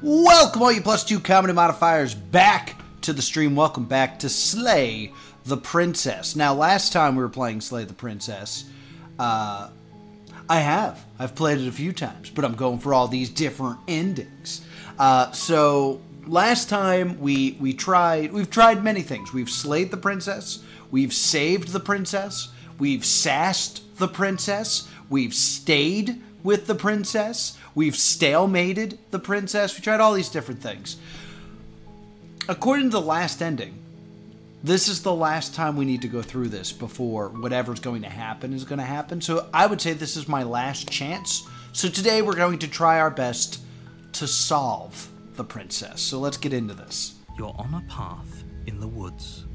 Welcome all you +2 comedy modifiers back to the stream. Welcome back to Slay the Princess. Now, last time we were playing Slay the Princess, I've played it a few times, but I'm going for all these different endings. So last time we've tried many things. We've slayed the princess, we've saved the princess, we've sassed the princess, we've stayed with the princess, we've stalemated the princess. We tried all these different things. According to the last ending, this is the last time we need to go through this before whatever's going to happen is going to happen. So I would say this is my last chance. So today we're going to try our best to solve the princess. So let's get into this. You're on a path in the woods,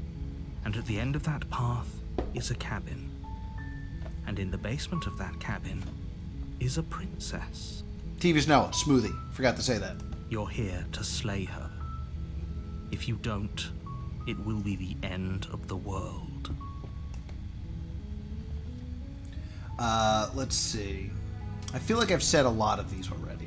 and at the end of that path is a cabin. And in the basement of that cabin is a princess. TV's Noah, smoothie. Forgot to say that. You're here to slay her. If you don't, it will be the end of the world. Let's see. I feel like I've said a lot of these already.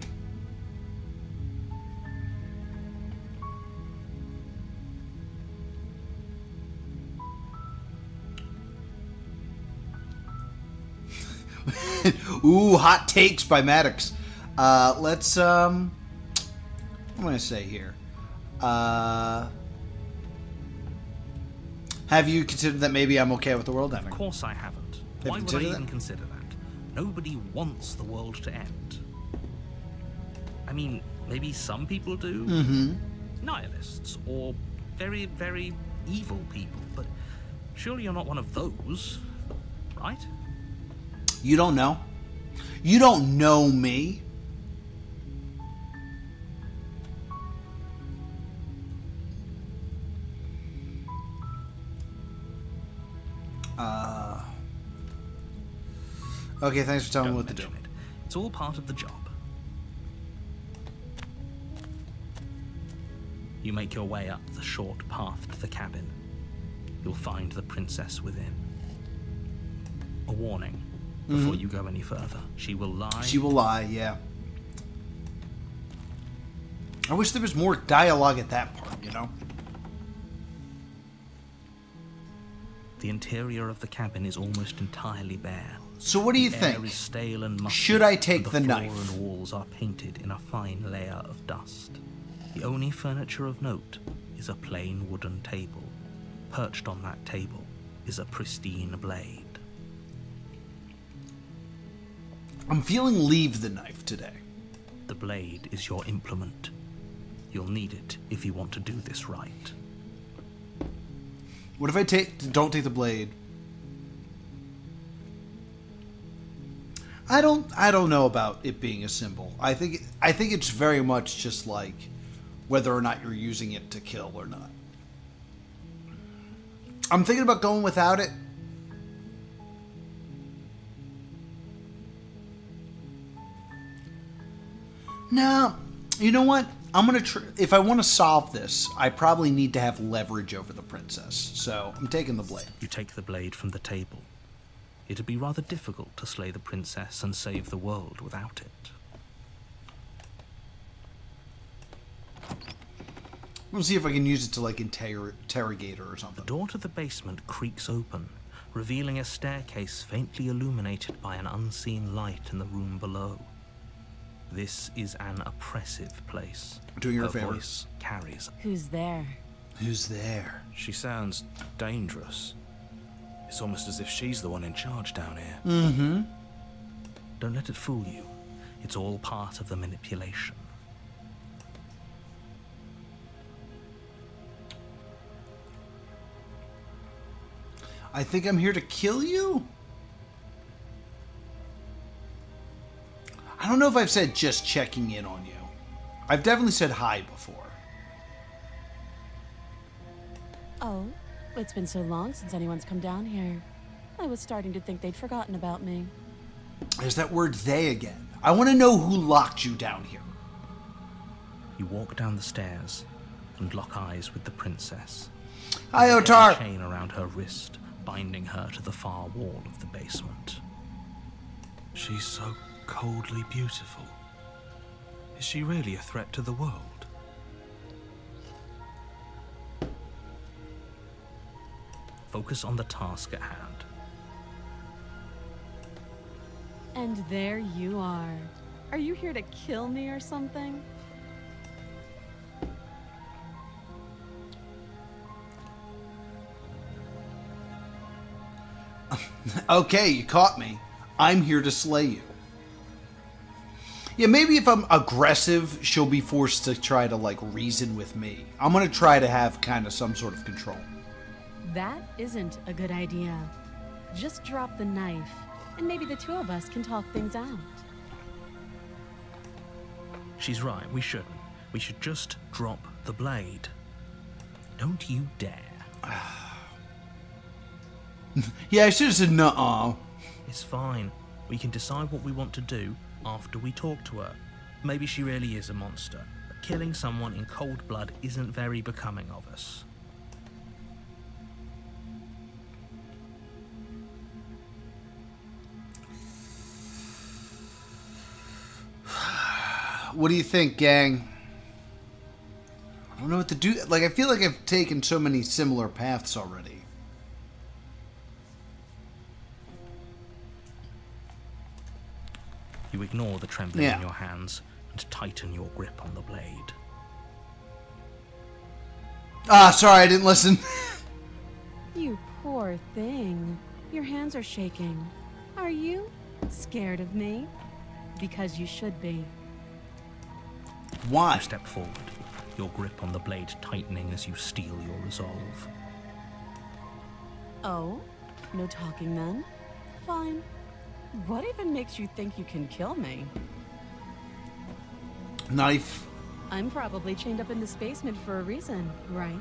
Ooh, hot takes by Maddox. Let's, what am I going to say here? Have you considered that maybe I'm okay with the world ending? Of course I haven't. Why would I even consider that? Nobody wants the world to end. I mean, maybe some people do. Mm-hmm. Nihilists, or very, very evil people, but surely you're not one of those, right? You don't know? You don't know me? Okay, thanks for telling me what to do. It's all part of the job. You make your way up the short path to the cabin. You'll find the princess within. A warning. Before you go any further, she will lie. She will lie, yeah. I wish there was more dialogue at that part, you know? The interior of the cabin is almost entirely bare. So what do you The air think? is stale and musty, Should I take and the floor knife? and walls are painted in a fine layer of dust. The only furniture of note is a plain wooden table. Perched on that table is a pristine blade. I'm feeling leave the knife today. The blade is your implement. You'll need it if you want to do this right. What if I don't take the blade? I don't know about it being a symbol. I think it's very much just like whether or not you're using it to kill or not. I'm thinking about going without it. No, you know what? I'm gonna if I want to solve this, I probably need to have leverage over the princess. So I'm taking the blade. You take the blade from the table. It'd be rather difficult to slay the princess and save the world without it. We'll see if I can use it to like interrogate her or something. The door to the basement creaks open, revealing a staircase faintly illuminated by an unseen light in the room below. This is an oppressive place. Doing her a favor. Voice carries. Who's there? Who's there? She sounds dangerous. It's almost as if she's the one in charge down here. Mm-hmm. Don't let it fool you. It's all part of the manipulation. I think I'm here to kill you? I don't know if I've said just checking in on you. I've definitely said hi before. Oh, it's been so long since anyone's come down here. I was starting to think they'd forgotten about me. There's that word they again. I want to know who locked you down here. You walk down the stairs and lock eyes with the princess. Hi, There's a Otar. heavy chain around her wrist, binding her to the far wall of the basement. She's so coldly beautiful. Is she really a threat to the world? Focus on the task at hand. And there you are. Are you here to kill me or something? Okay, you caught me. I'm here to slay you. Yeah, maybe if I'm aggressive, she'll be forced to try to, like, reason with me. I'm gonna try to have kind of some sort of control. That isn't a good idea. Just drop the knife, and maybe the two of us can talk things out. She's right, we shouldn't. We should just drop the blade. Don't you dare. Yeah, I should have said nuh-uh. It's fine. We can decide what we want to do after we talk to her. Maybe she really is a monster, but killing someone in cold blood isn't very becoming of us. What do you think, gang? I don't know what to do. Like, I feel like I've taken so many similar paths already. You ignore the trembling in your hands and tighten your grip on the blade. Ah, sorry, I didn't listen. You poor thing. Your hands are shaking. Are you scared of me? Because you should be. Why? You step forward, your grip on the blade tightening as you steel your resolve. Oh? No talking then? Fine. What even makes you think you can kill me? Knife. I'm probably chained up in this basement for a reason, right?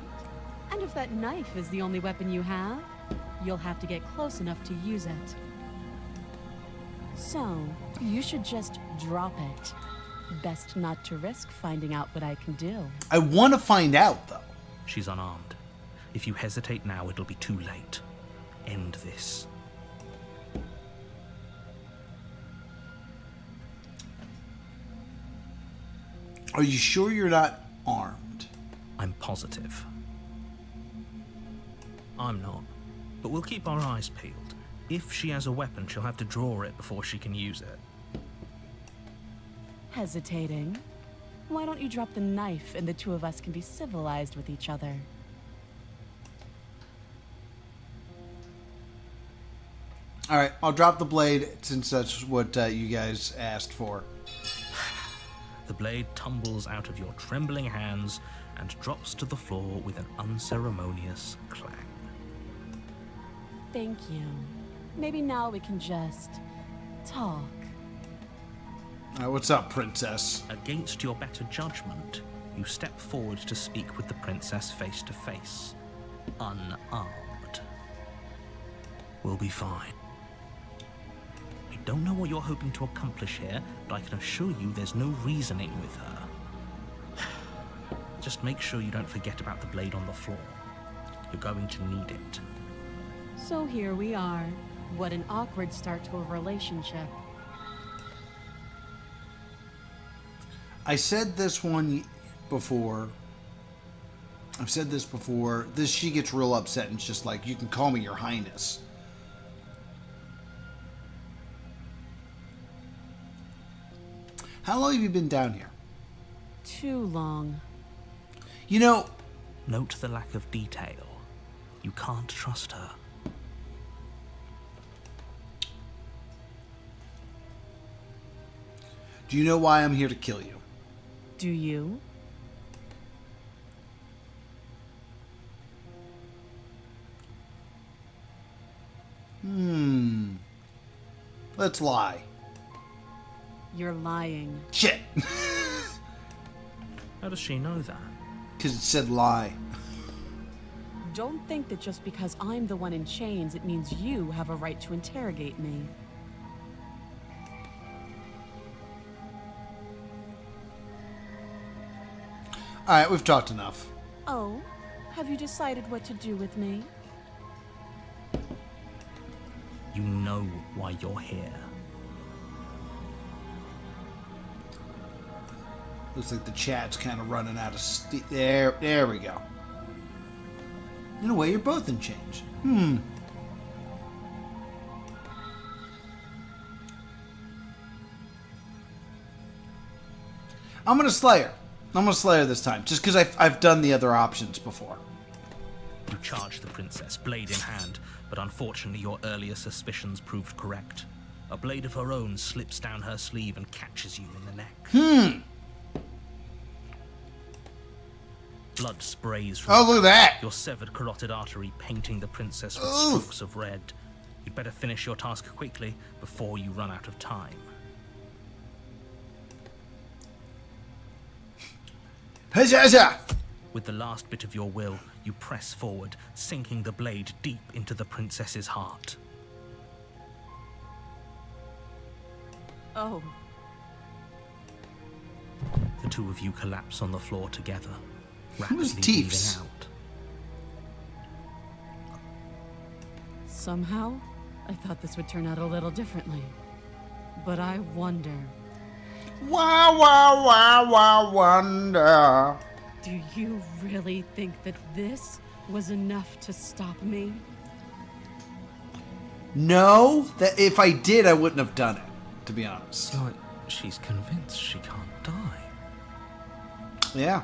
And if that knife is the only weapon you have, you'll have to get close enough to use it. So, you should just drop it. Best not to risk finding out what I can do. I want to find out, though. She's unarmed. If you hesitate now, it'll be too late. End this. Are you sure you're not armed? I'm positive. I'm not. But we'll keep our eyes peeled. If she has a weapon, she'll have to draw it before she can use it. Hesitating? Why don't you drop the knife and the two of us can be civilized with each other? Alright, I'll drop the blade since that's what you guys asked for. The blade tumbles out of your trembling hands and drops to the floor with an unceremonious clang. Thank you. Maybe now we can just talk. What's up, princess? Against your better judgment, you step forward to speak with the princess face to face, unarmed. We'll be fine. I don't know what you're hoping to accomplish here, but I can assure you there's no reasoning with her. Just make sure you don't forget about the blade on the floor. You're going to need it. So here we are. What an awkward start to a relationship. I said this one before. I've said this before. She gets real upset and it's just like, you can call me your highness. How long have you been down here? Too long. You know... Note the lack of detail. You can't trust her. Do you know why I'm here to kill you? Do you? Let's lie. You're lying. Shit! How does she know that? Because it said lie. Don't think that just because I'm the one in chains, it means you have a right to interrogate me. Alright, we've talked enough. Oh? Have you decided what to do with me? You know why you're here. Looks like the chat's kind of running out of steam. There we go. In a way, you're both in change. I'm gonna slay her. I'm gonna slay her this time, just because I've done the other options before. You charge the princess, blade in hand, but unfortunately your earlier suspicions proved correct. A blade of her own slips down her sleeve and catches you in the neck. Blood sprays from Oh, look at that! your severed carotid artery, painting the princess with Ooh. strokes of red. You'd better finish your task quickly before you run out of time. Huzzah! With the last bit of your will, you press forward, sinking the blade deep into the princess's heart. Oh, The two of you collapse on the floor together, Who's rapidly bleeding Teefs? out. somehow I thought this would turn out a little differently. But I wonder, Wow, wow, wow, wow, wonder. do you really think that this was enough to stop me? No, that if I did, I wouldn't have done it. To be honest. Like, she's convinced she can't die. Yeah.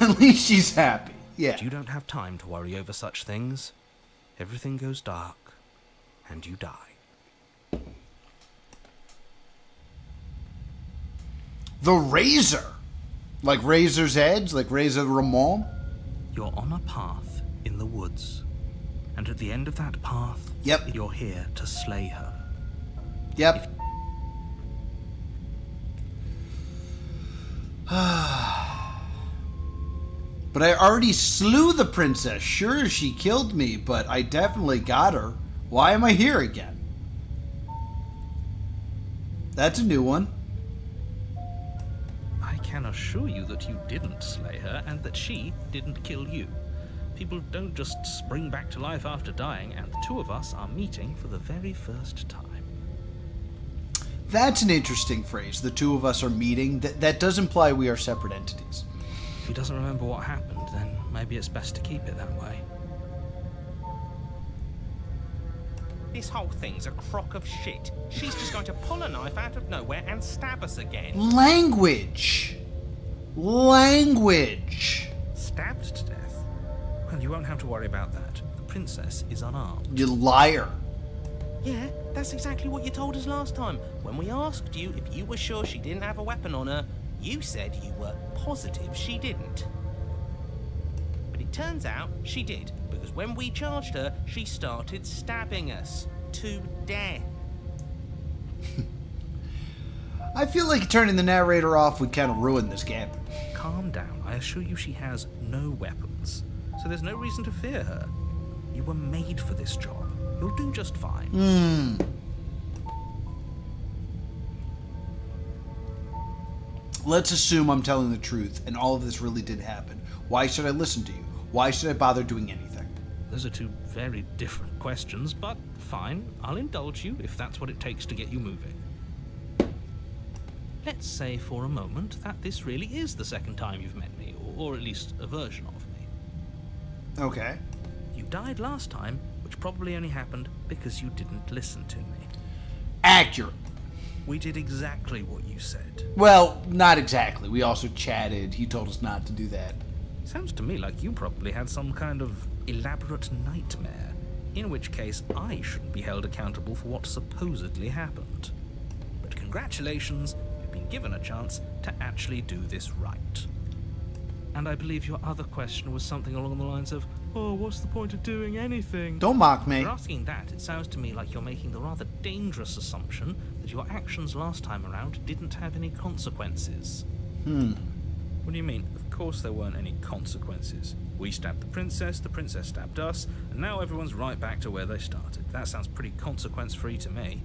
At least she's happy. Yeah. But you don't have time to worry over such things. Everything goes dark, and you die. The razor, like Razor's Edge, like Razor Ramon. You're on a path in the woods, and at the end of that path, Yep. you're here to slay her. Yep. But I already slew the princess. Sure, she killed me, but I definitely got her. Why am I here again? That's a new one. I can assure you that you didn't slay her, and that she didn't kill you. People don't just spring back to life after dying, and the two of us are meeting for the very first time. That's an interesting phrase. The two of us are meeting. That does imply we are separate entities. If he doesn't remember what happened, then maybe it's best to keep it that way. This whole thing's a crock of shit. She's just going to pull a knife out of nowhere and stab us again. Language. Language. Stabbed to death? Well, you won't have to worry about that. The princess is unarmed. You liar. Yeah, that's exactly what you told us last time. When we asked you if you were sure she didn't have a weapon on her, you said you were positive she didn't. But it turns out she did, because when we charged her, she started stabbing us to death. I feel like turning the narrator off would kind of ruin this game. Calm down. I assure you she has no weapons. So there's no reason to fear her. You were made for this job. You'll do just fine. Let's assume I'm telling the truth and all of this really did happen. Why should I listen to you? Why should I bother doing anything? Those are two very different questions, but fine. I'll indulge you if that's what it takes to get you moving. Let's say for a moment that this really is the second time you've met me, or at least a version of me. Okay. You died last time, which probably only happened because you didn't listen to me. Accurate. We did exactly what you said. Well, not exactly. We also chatted. He told us not to do that. Sounds to me like you probably had some kind of elaborate nightmare, in which case I shouldn't be held accountable for what supposedly happened. But congratulations, you've been given a chance to actually do this right. And I believe your other question was something along the lines of, oh, what's the point of doing anything? Don't mock If me. you're asking that, it sounds to me like you're making the rather dangerous assumption that your actions last time around didn't have any consequences. What do you mean? Of course there weren't any consequences. We stabbed the princess stabbed us, and now everyone's right back to where they started. That sounds pretty consequence-free to me.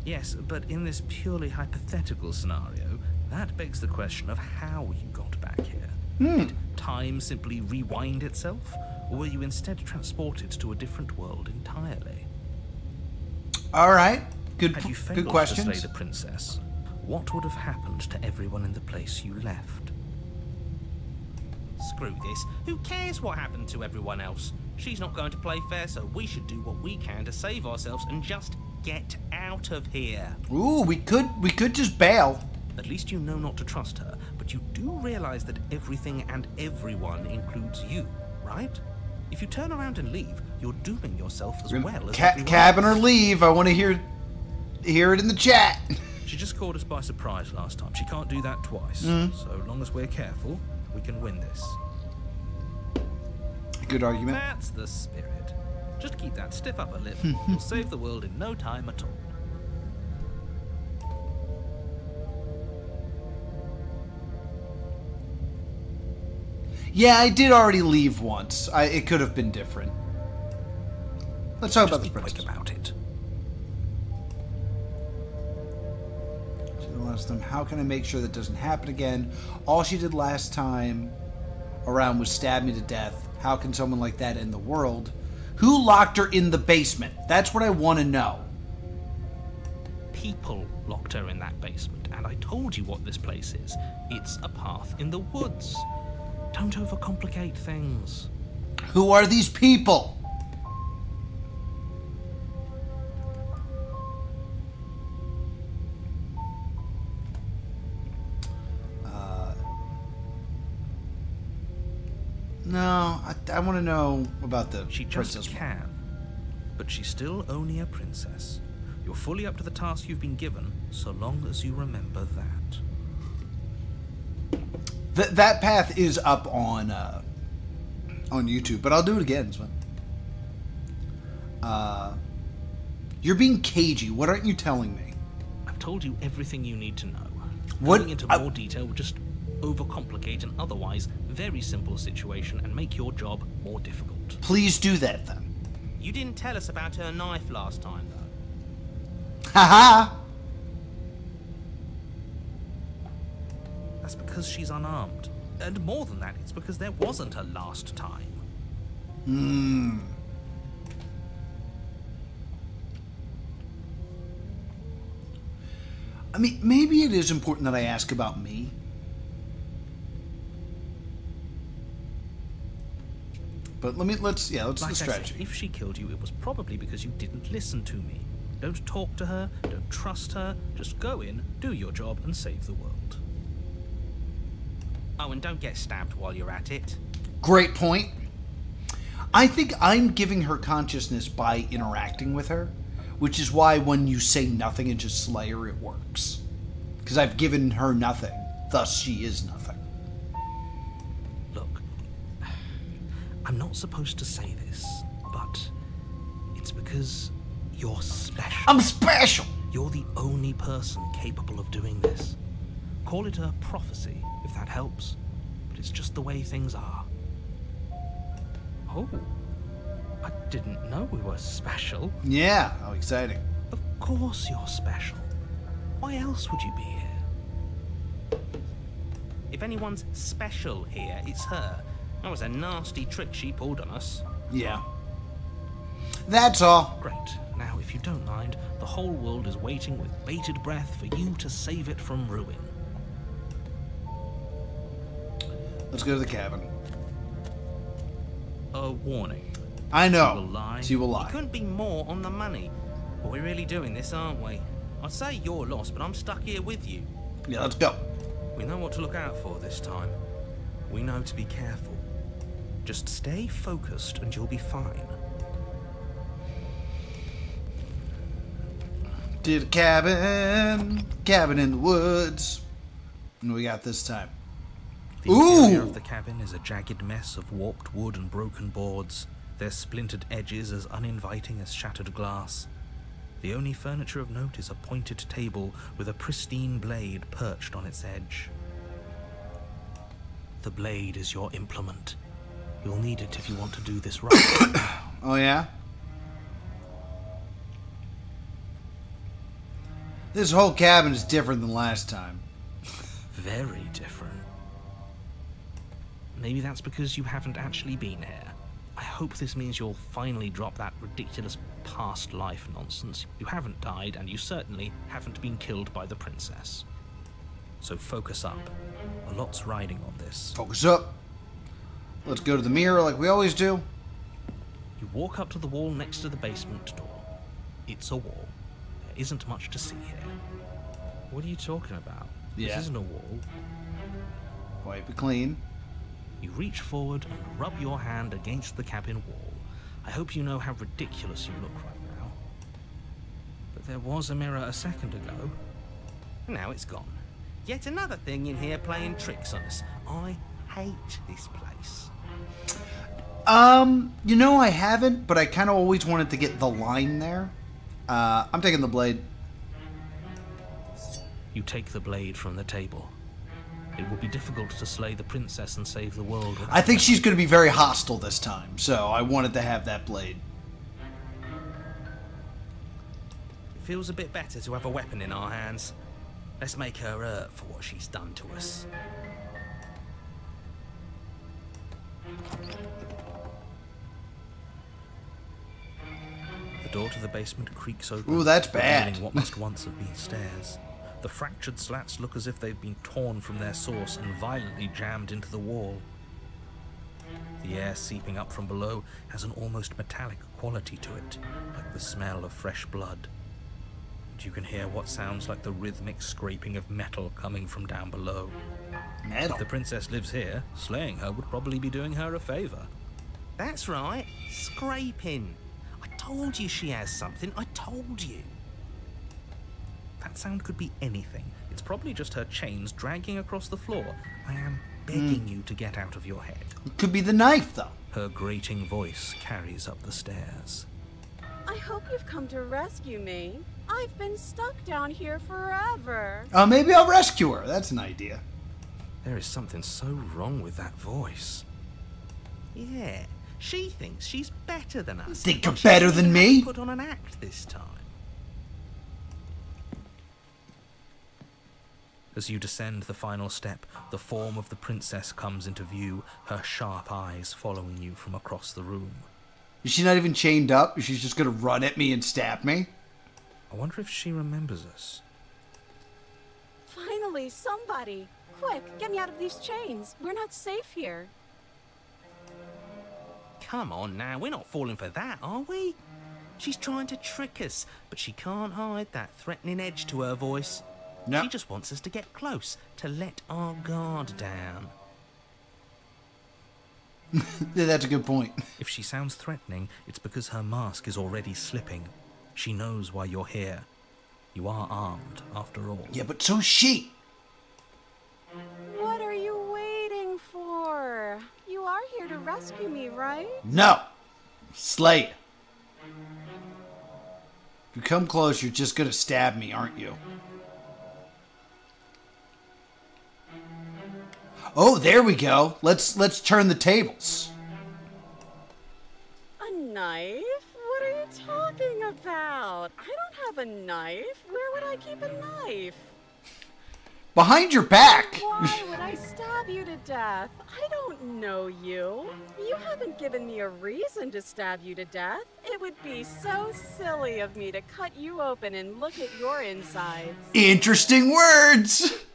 Yes, but in this purely hypothetical scenario, that begs the question of how you got back here. Did time simply rewind itself, or were you instead transported to a different world entirely? All right. Had you failed to slay the princess, what would have happened to everyone in the place you left? Screw this. Who cares what happened to everyone else? She's not going to play fair, so we should do what we can to save ourselves and just get out of here. Ooh, we could just bail. At least you know not to trust her, but you do realize that everything and everyone includes you, right? If you turn around and leave, you're dooming yourself as well as everyone cabin else. or leave. I want to hear it in the chat. She just caught us by surprise last time. She can't do that twice. So long as we're careful, we can win this. Good argument. That's the spirit. Just keep that stiff upper lip. You'll save the world in no time at all. Yeah, I did already leave once. It could have been different. Let's talk about the princess. Quick about it. Last time, how can I make sure that doesn't happen again? All she did last time around was stab me to death. How can someone like that end the world? Who locked her in the basement? That's what I want to know. People locked her in that basement, and I told you what this place is. It's a path in the woods. Don't overcomplicate things. Who are these people? No, I want to know about the She princess. just can, but she's still only a princess. You're fully up to the task you've been given, so long as you remember that. That path is up on YouTube, but I'll do it again. It's fine. You're being cagey. What aren't you telling me? I've told you everything you need to know. What? Going into more detail would just overcomplicate an otherwise very simple situation and make your job more difficult. Please do that then. You didn't tell us about her knife last time, though. Haha. That's because she's unarmed. And more than that, it's because there wasn't a last time. I mean, maybe it is important that I ask about me. But let's Like the I strategy. said, if she killed you, it was probably because you didn't listen to me. Don't talk to her, don't trust her, just go in, do your job, and save the world. Oh, and don't get stabbed while you're at it. Great point. I think I'm giving her consciousness by interacting with her, which is why when you say nothing and just slay her, it works. Because I've given her nothing, thus she is nothing. Look, I'm not supposed to say this, but it's because you're special. I'm special! You're the only person capable of doing this. Call it a prophecy, if that helps, but it's just the way things are. Oh, I didn't know we were special. Yeah, how exciting. Of course you're special. Why else would you be here? If anyone's special here, it's her. That was a nasty trick she pulled on us. Yeah. That's all. Great. Now, if you don't mind, the whole world is waiting with bated breath for you to save it from ruin. Let's go to the cabin. A warning. I know. She will lie. She will You lie. couldn't be more on the money. But we're really doing this, aren't we? I'd say you're lost, but I'm stuck here with you. Yeah, let's go. We know what to look out for this time. We know to be careful. Just stay focused and you'll be fine. To the cabin. Cabin in the woods. And we got this time. The interior Ooh! of the cabin is a jagged mess of warped wood and broken boards, their splintered edges as uninviting as shattered glass. The only furniture of note is a pointed table with a pristine blade perched on its edge. The blade is your implement. You'll need it if you want to do this right. Oh, yeah? This whole cabin is different than last time. Very different. Maybe that's because you haven't actually been here. I hope this means you'll finally drop that ridiculous past life nonsense. You haven't died, and you certainly haven't been killed by the princess. So focus up. A lot's riding on this. Focus up. Let's go to the mirror like we always do. You walk up to the wall next to the basement door. It's a wall. There isn't much to see here. What are you talking about? Yeah. This isn't a wall. Wipe it clean. You reach forward and rub your hand against the cabin wall. I hope you know how ridiculous you look right now. But there was a mirror a second ago. Now it's gone. Yet another thing in here playing tricks on us. I hate this place. You know, I haven't, but I kind of always wanted to get the line there. I'm taking the blade. You take the blade from the table. It will be difficult to slay the princess and save the world. I think she's going to be very hostile this time, so I wanted to have that blade. It feels a bit better to have a weapon in our hands. Let's make her hurt for what she's done to us. The door to the basement creaks open. Ooh, that's bad. revealing what must once have been stairs. The fractured slats look as if they've been torn from their source and violently jammed into the wall. The air seeping up from below has an almost metallic quality to it, like the smell of fresh blood. And you can hear what sounds like the rhythmic scraping of metal coming from down below. Metal. If the princess lives here, slaying her would probably be doing her a favor. That's right, scraping. I told you she has something, I told you. That sound could be anything. It's probably just her chains dragging across the floor. I am begging you to get out of your head. It could be the knife, though. Her grating voice carries up the stairs. I hope you've come to rescue me. I've been stuck down here forever. Maybe I'll rescue her. That's an idea. There is something so wrong with that voice. Yeah, she thinks she's better than us. Think But you're she better doesn't than have me? to put on an act this time. As you descend the final step, the form of the princess comes into view, her sharp eyes following you from across the room. Is she not even chained up? She's just going to run at me and stab me? I wonder if she remembers us. Finally, somebody. Quick, get me out of these chains. We're not safe here. Come on now, we're not falling for that, are we? She's trying to trick us, but she can't hide that threatening edge to her voice. No. She just wants us to get close, to let our guard down. Yeah, that's a good point. If she sounds threatening, it's because her mask is already slipping. She knows why you're here. You are armed, after all. Yeah, but so's she. What are you waiting for? You are here to rescue me, right? No. Slay it. If you come close, you're just going to stab me, aren't you? Oh, there we go. Let's turn the tables. A knife? What are you talking about? I don't have a knife. Where would I keep a knife? Behind your back. Why would I stab you to death? I don't know you. You haven't given me a reason to stab you to death. It would be so silly of me to cut you open and look at your insides. Interesting words.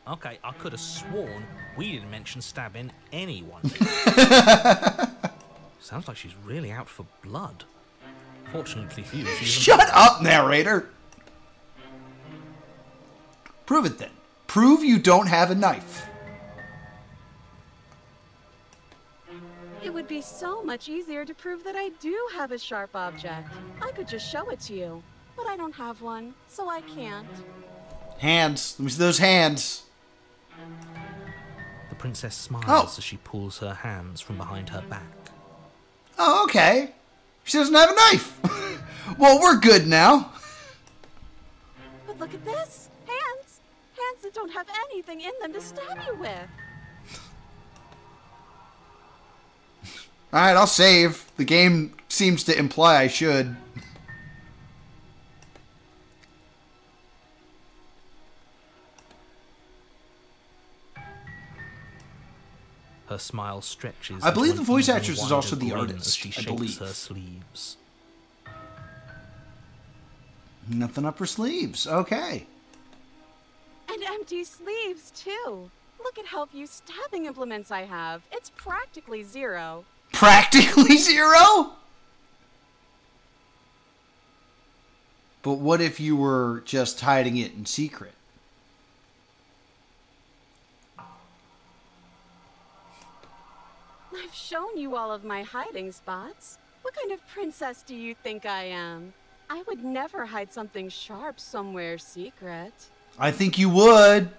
Okay, I could have sworn we didn't mention stabbing anyone. Sounds like she's really out for blood. Fortunately for you, she isn't. Shut up, narrator. Prove it then. Prove you don't have a knife. It would be so much easier to prove that I do have a sharp object. I could just show it to you, but I don't have one, so I can't. Hands. Let me see those hands. The princess smiles Oh. as she pulls her hands from behind her back. Oh, okay. She doesn't have a knife. Well, we're good now. But look at this! Hands! Hands that don't have anything in them to stab you with. Alright, I'll save. The game seems to imply I should. Her smile stretches. I believe into the an voice even actress is wider also the grin artist, as she I shakes believe. her sleeves. Nothing up her sleeves. Okay. And empty sleeves, too. Look at how few stabbing implements I have. It's practically zero. Practically zero? But what if you were just hiding it in secret? I've shown you all of my hiding spots. What kind of princess do you think I am? I would never hide something sharp somewhere secret. I think you would.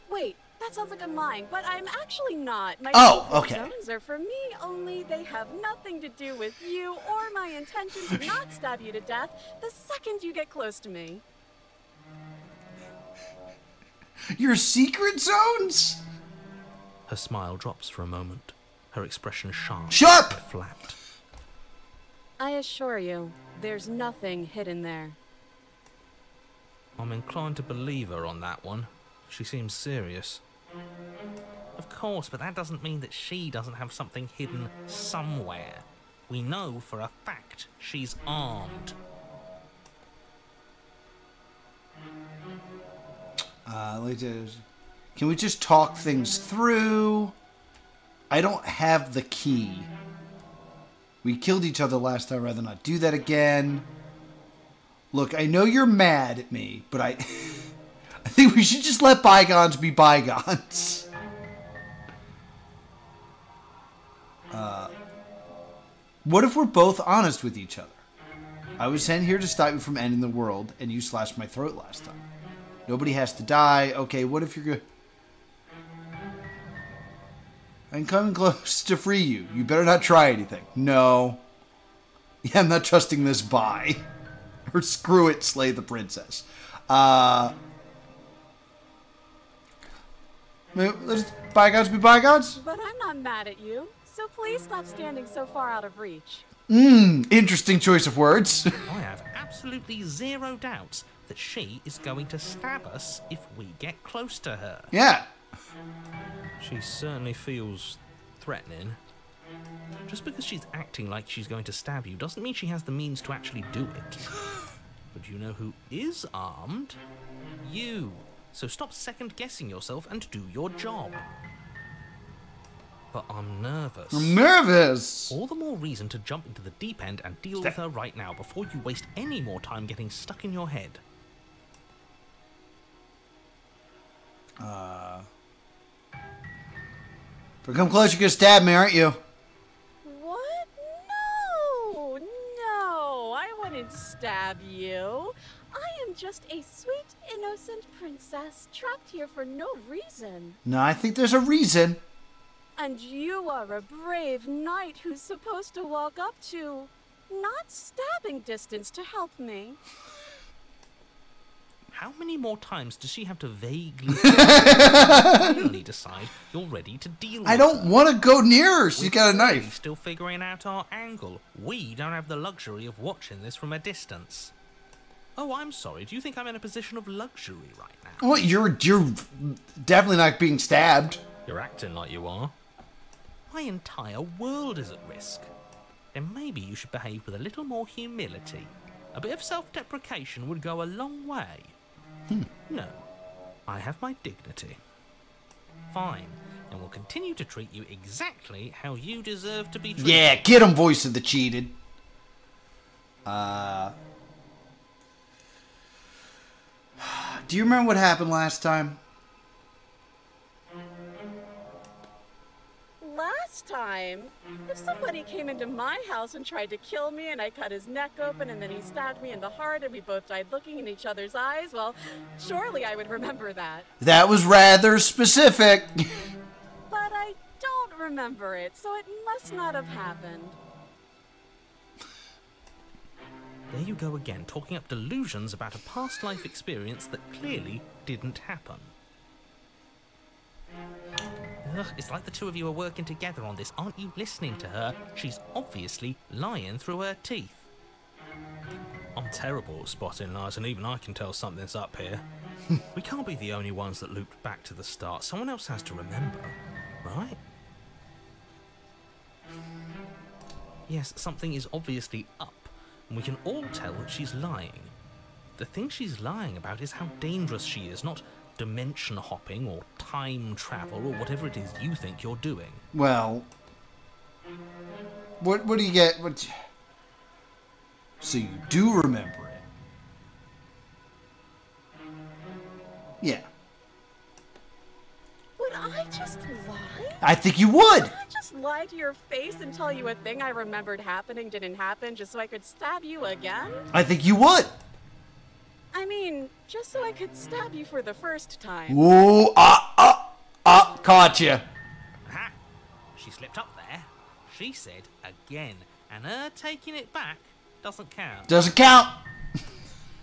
Wait, that sounds like I'm lying, but I'm actually not. My Oh, secret okay. zones are for me, only they have nothing to do with you or my intention to not stab you to death the second you get close to me. Your secret zones? Her smile drops for a moment, her expression sharp. Sharp! And flat. I assure you, there's nothing hidden there. I'm inclined to believe her on that one. She seems serious. Of course, but that doesn't mean that she doesn't have something hidden somewhere. We know for a fact she's armed. Can we just talk things through? I don't have the key. We killed each other last time. I'd rather not do that again. Look, I know you're mad at me, but I think we should just let bygones be bygones. What if we're both honest with each other? I was sent here to stop you from ending the world, and you slashed my throat last time. Nobody has to die. Okay, what if you're good? I'm coming close to free you. You better not try anything. No. Yeah, I'm not trusting this bye. Or screw it, slay the princess. Let's bygones be bygones? But I'm not mad at you, so please stop standing so far out of reach. Interesting choice of words. I have absolutely zero doubts that she is going to stab us if we get close to her. Yeah. She certainly feels threatening. Just because she's acting like she's going to stab you doesn't mean she has the means to actually do it. But you know who is armed? You. So stop second-guessing yourself and do your job. But I'm nervous. I'm nervous. All the more reason to jump into the deep end and deal with her right now before you waste any more time getting stuck in your head. If I come close, you're gonna stab me, aren't you? What? No, I wouldn't stab you. I am just a sweet, innocent princess trapped here for no reason. No, I think there's a reason. And you are a brave knight who's supposed to walk up to not stabbing distance to help me. How many more times does she have to vaguely finally decide you're ready to deal with I don't her? want to go near her. She's got a We're knife. still figuring out our angle. We don't have the luxury of watching this from a distance. Oh, I'm sorry. Do you think I'm in a position of luxury right now? Well, you're definitely not being stabbed. You're acting like you are. My entire world is at risk. Then maybe you should behave with a little more humility. A bit of self-deprecation would go a long way. No, I have my dignity. Fine, and will continue to treat you exactly how you deserve to be treated. Yeah, get him, voice of the cheated. Do you remember what happened last time? Last time, if somebody came into my house and tried to kill me and I cut his neck open and then he stabbed me in the heart and we both died looking in each other's eyes, well, surely I would remember that. That was rather specific. But I don't remember it, so it must not have happened. There you go again, talking up delusions about a past life experience that clearly didn't happen. Ugh, it's like the two of you are working together on this. Aren't you listening to her? She's obviously lying through her teeth. I'm terrible at spotting lies, and even I can tell something's up here. We can't be the only ones that looped back to the start. Someone else has to remember, right? Yes, something is obviously up, and we can all tell that she's lying. The thing she's lying about is how dangerous she is, not dimension hopping or time travel or whatever it is you think you're doing. Well, what do you get? So you do remember it? Yeah. Would I just lie? I think you would. Would I just lie to your face and tell you a thing I remembered happening didn't happen just so I could stab you again? I think you would. I mean, just so I could stab you for the first time. Ooh, caught you. Aha! She slipped up there. She said again, and her taking it back doesn't count. Doesn't count.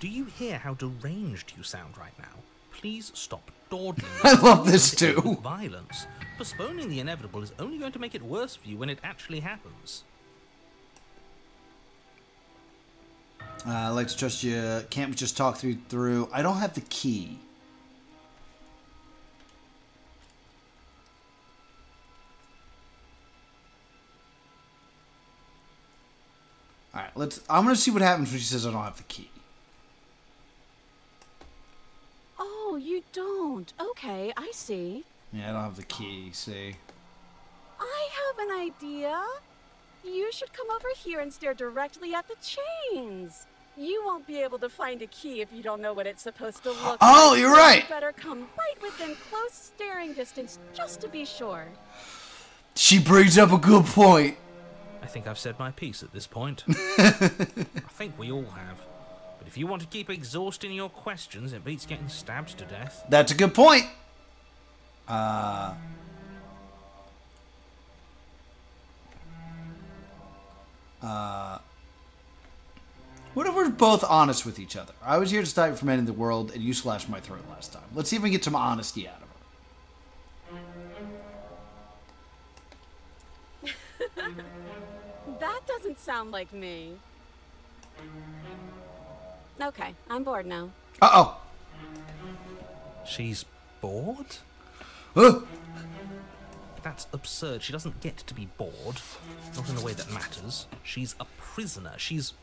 Do you hear how deranged you sound right now? Please stop dawdling. I love this too. With violence. Postponing the inevitable is only going to make it worse for you when it actually happens. I like to trust you. Can't we just talk through? I don't have the key. All right, I'm gonna see what happens when she says I don't have the key. Oh, you don't. Okay, I see. Yeah, I don't have the key. See. I have an idea. You should come over here and stare directly at the chains. You won't be able to find a key if you don't know what it's supposed to look Oh, like. you're right. You better come right within close staring distance just to be sure. She brings up a good point. I think I've said my piece at this point. I think we all have. But if you want to keep exhausting your questions, it beats getting stabbed to death. That's a good point. What if we're both honest with each other? I was here to stop you from ending the world, and you slashed my throat last time. Let's see if we can get some honesty out of her. That doesn't sound like me. Okay, I'm bored now. Uh-oh. She's bored? That's absurd. She doesn't get to be bored. Not in a way that matters. She's a prisoner. She's...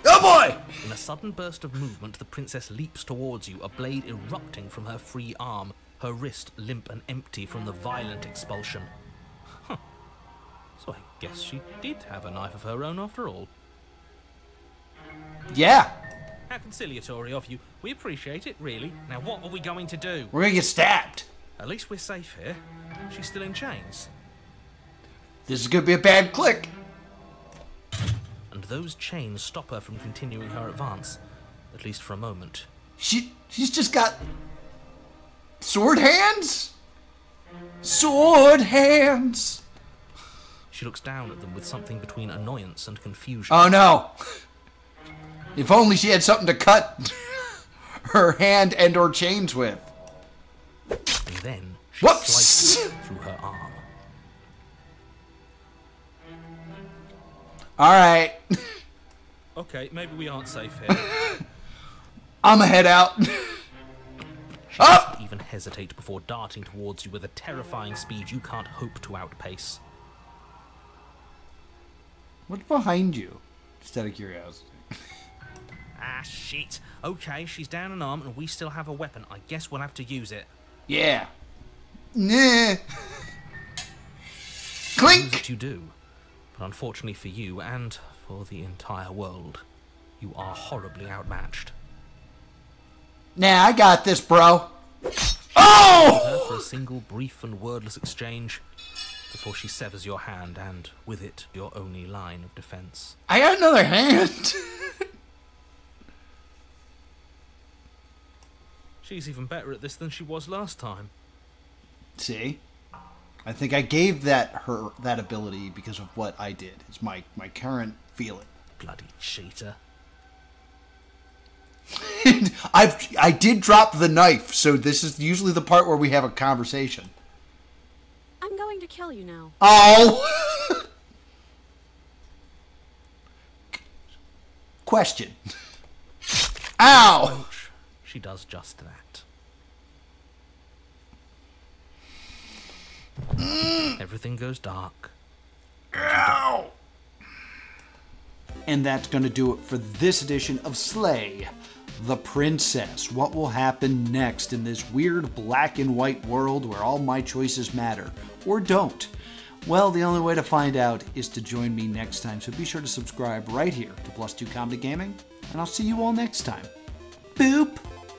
Oh boy! In a sudden burst of movement, the princess leaps towards you, a blade erupting from her free arm, her wrist limp and empty from the violent expulsion. Huh. So I guess she did have a knife of her own after all. Yeah. How conciliatory of you. We appreciate it, really. Now what are we going to do? We're gonna get stabbed. At least we're safe here. She's still in chains. This is gonna be a bad click. And those chains stop her from continuing her advance. At least for a moment. She's just got... sword hands? Sword hands! She looks down at them with something between annoyance and confusion. Oh no! If only she had something to cut her hand and or chains with. And then she Whoops! slices through her arm. Alright. Okay, maybe we aren't safe here. I'ma head out. She doesn't even hesitate before darting towards you with a terrifying speed you can't hope to outpace. What's behind you? Just out of curiosity. Ah, shit. Okay, she's down an arm and we still have a weapon. I guess we'll have to use it. Yeah. Nah. Use Clink! it you do. But unfortunately for you and for the entire world, you are horribly outmatched. Nah, I got this, bro. Her Oh! for a single brief and wordless exchange before she severs your hand and, with it, your only line of defense. I got another hand. She's even better at this than she was last time. See? I think I gave that ability because of what I did. It's my current feeling. Bloody cheater. I did drop the knife, so this is usually the part where we have a conversation. I'm going to kill you now. Oh! Question. Ow! Ouch. She does just that. Everything goes dark. Ow! And that's going to do it for this edition of Slay the Princess. What will happen next in this weird black and white world where all my choices matter, or don't? Well, the only way to find out is to join me next time, so be sure to subscribe right here to Plus2 Comedy Gaming, and I'll see you all next time. Boop!